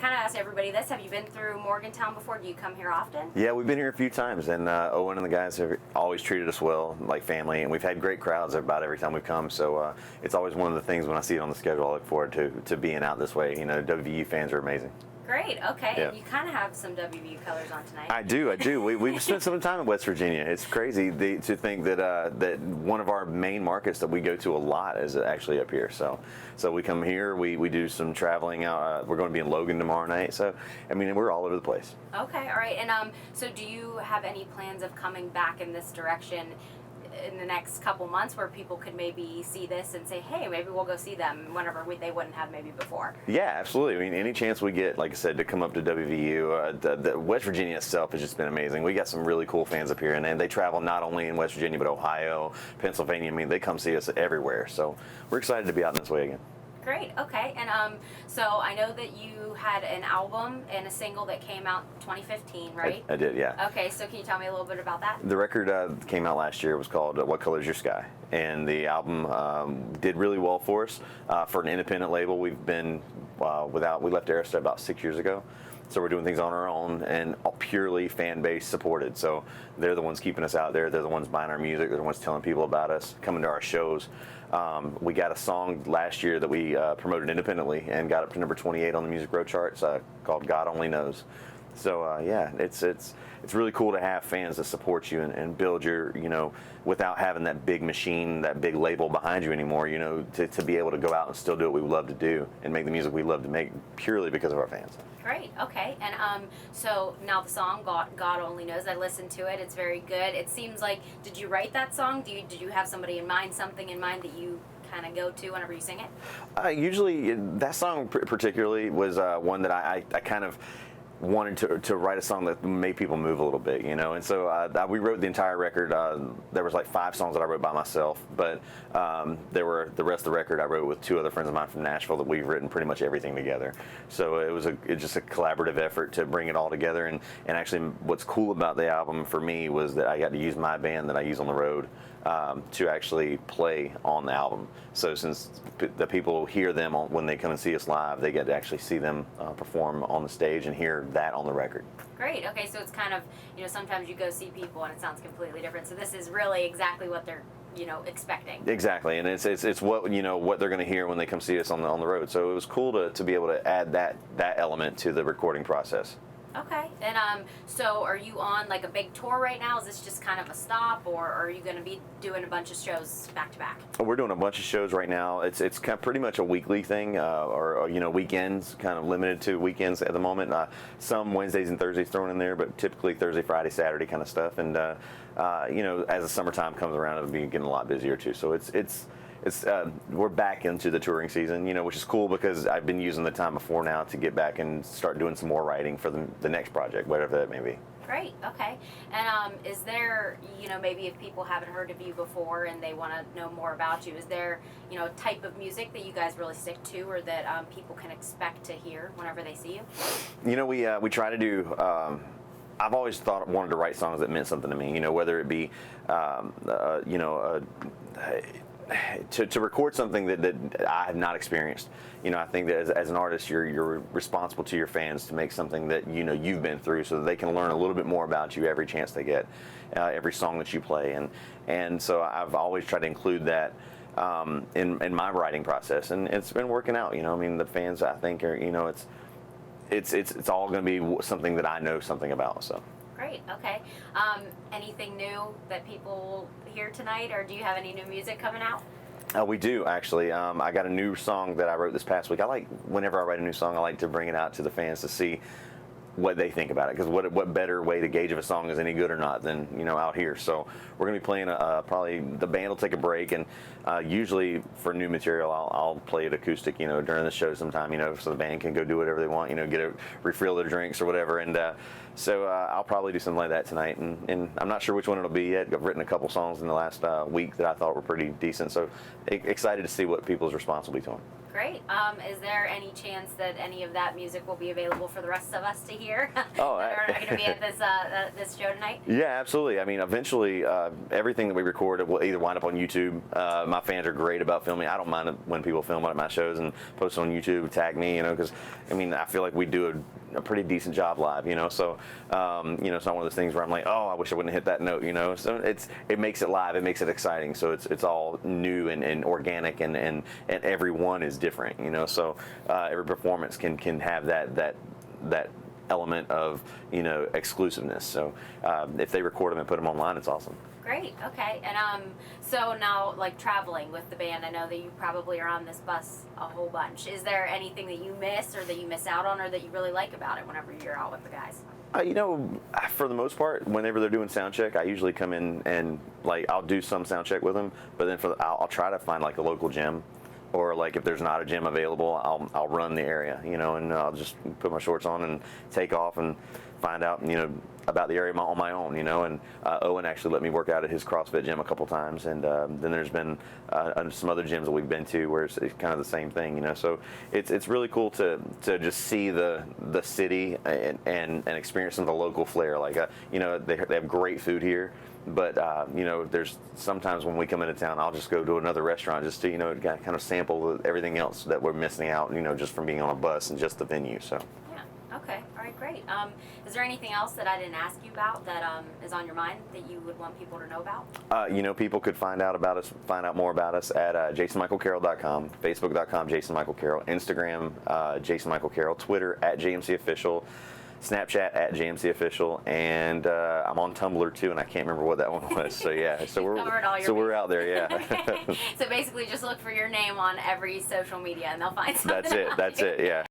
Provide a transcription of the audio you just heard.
kind of ask everybody this. Have you been through Morgantown before? Do you come here often? Yeah, we've been here a few times, and Owen and the guys have always treated us well, like family, and we've had great crowds about every time we've come. So it's always one of the things when I see it on the schedule, I look forward to being out this way. You know, WVU fans are amazing. Great. Okay. Yeah. And you kind of have some WVU colors on tonight. I do. We've spent some time in West Virginia. It's crazy to think that that one of our main markets that we go to a lot is actually up here. So we come here. We do some traveling out. We're going to be in Logan tomorrow night. So I mean, we're all over the place. Okay. All right. And so do you have any plans of coming back in this direction in the next couple months, where people could maybe see this and say, hey, maybe we'll go see them whenever they wouldn't have maybe before? Yeah, absolutely. I mean, any chance we get, like I said, to come up to WVU, the West Virginia itself has just been amazing. We got some really cool fans up here, and they travel not only in West Virginia, but Ohio, Pennsylvania. I mean, they come see us everywhere. So we're excited to be out in this way again. Great. Okay. And so I know that you had an album and a single that came out 2015, right? I did, yeah. Okay. So can you tell me a little bit about that? The record came out last year. It was called What Color Is Your Sky? And the album did really well for us. For an independent label, we've been we left Arista about 6 years ago. So we're doing things on our own and purely fan base supported. So they're the ones keeping us out there. They're the ones buying our music. They're the ones telling people about us, coming to our shows. We got a song last year that we promoted independently and got up to number 28 on the Music Row charts called God Only Knows. So yeah, it's really cool to have fans that support you and build your, without having that big machine, that big label behind you anymore, to be able to go out and still do what we love to do and make the music we love to make purely because of our fans. Great. Okay. And so now the song God Only Knows, I listened to it. It's very good. It seems like, did you write that song? Did you have somebody in mind, something in mind that you kind of go to whenever you sing it? Usually that song particularly was one that I kind of wanted to write a song that made people move a little bit, and so we wrote the entire record. There was like 5 songs that I wrote by myself, but there were the rest of the record I wrote with 2 other friends of mine from Nashville that we've written pretty much everything together. So it was just a collaborative effort to bring it all together. And actually what's cool about the album for me was that I got to use my band that I use on the road to actually play on the album. So since the people hear them when they come and see us live, they get to actually see them perform on the stage and hear that on the record. Great. Okay, so it's kind of, sometimes you go see people and it sounds completely different. So this is really exactly what they're, expecting. Exactly, and it's what what they're going to hear when they come see us on the road. So it was cool to be able to add that element to the recording process. Okay. And so are you on like a big tour right now? Is this just kind of a stop, or are you going to be doing a bunch of shows back to back? We're doing a bunch of shows right now. It's kind of pretty much a weekly thing, or weekends, kind of limited to weekends at the moment. Some Wednesdays and Thursdays thrown in there, but typically Thursday, Friday, Saturday kind of stuff. And as the summertime comes around, it'll be getting a lot busier too. So we're back into the touring season, which is cool because I've been using the time before now to get back and start doing some more writing for the next project, whatever that may be. Great. Okay. And is there, maybe if people haven't heard of you before and they want to know more about you, is there, a type of music that you guys really stick to, or that people can expect to hear whenever they see you? We try to do. I've always wanted to write songs that meant something to me. Whether it be, to record something that I have not experienced. I think that as an artist, you're responsible to your fans to make something that you've been through, so that they can learn a little bit more about you every chance they get, every song that you play, and so I've always tried to include that in my writing process, and it's been working out. The fans, I think, are it's all going to be something that I know something about. So. Great. Okay. Anything new that people hear tonight, or do you have any new music coming out? We do, actually. I got a new song that I wrote this past week. Whenever I write a new song, I like to bring it out to the fans to see what they think about it, because what better way to gauge if a song is any good or not than out here. So we're gonna be playing probably the band will take a break, and usually for new material I'll play it acoustic during the show sometime, so the band can go do whatever they want, refill their drinks or whatever. And so I'll probably do something like that tonight, and I'm not sure which one it'll be yet. I've written a couple songs in the last week that I thought were pretty decent, so excited to see what people's response will be to them. great. Is there any chance that any of that music will be available for the rest of us to hear? Oh, that are going to be at this show tonight? Yeah, absolutely. I mean, eventually, everything that we record will either wind up on YouTube. My fans are great about filming. I don't mind it when people film at my shows and post it on YouTube, tag me, because I mean, I feel like we do a pretty decent job live, so it's not one of those things where I'm like, oh, I wish I wouldn't have hit that note, so it makes it live, it makes it exciting, so it's all new and organic, and everyone is different, so every performance can have that element of exclusiveness. So if they record them and put them online, it's awesome. Great. Okay. And so now, like, traveling with the band, I know that you probably are on this bus a whole bunch. Is there anything that you miss or that you miss out on or that you really like about it whenever you're out with the guys? For the most part, whenever they're doing sound check, I usually come in and I'll do some sound check with them, but then I'll try to find like a local gym, or like if there's not a gym available, I'll run the area, and I'll just put my shorts on and take off and find out, about the area on my own, and Owen actually let me work out at his CrossFit gym a couple times, and then there's been some other gyms that we've been to where it's kind of the same thing, so it's really cool to just see the city and experience some of the local flair. They have great food here, but there's sometimes when we come into town, I'll just go to another restaurant just to kind of sample everything else that we're missing out, just from being on a bus and just the venue. So. Okay. All right. Great. Is there anything else that I didn't ask you about that is on your mind that you would want people to know about? People could find out more about us at jasonmichaelcarroll.com, facebook.com jasonmichaelcarroll, Instagram jasonmichaelcarroll, Twitter at JMCOfficial, Snapchat at JMCOfficial, and I'm on Tumblr too, and I can't remember what that one was. So yeah, we're out there. Yeah. So basically, just look for your name on every social media, and they'll find something. That's it. Yeah.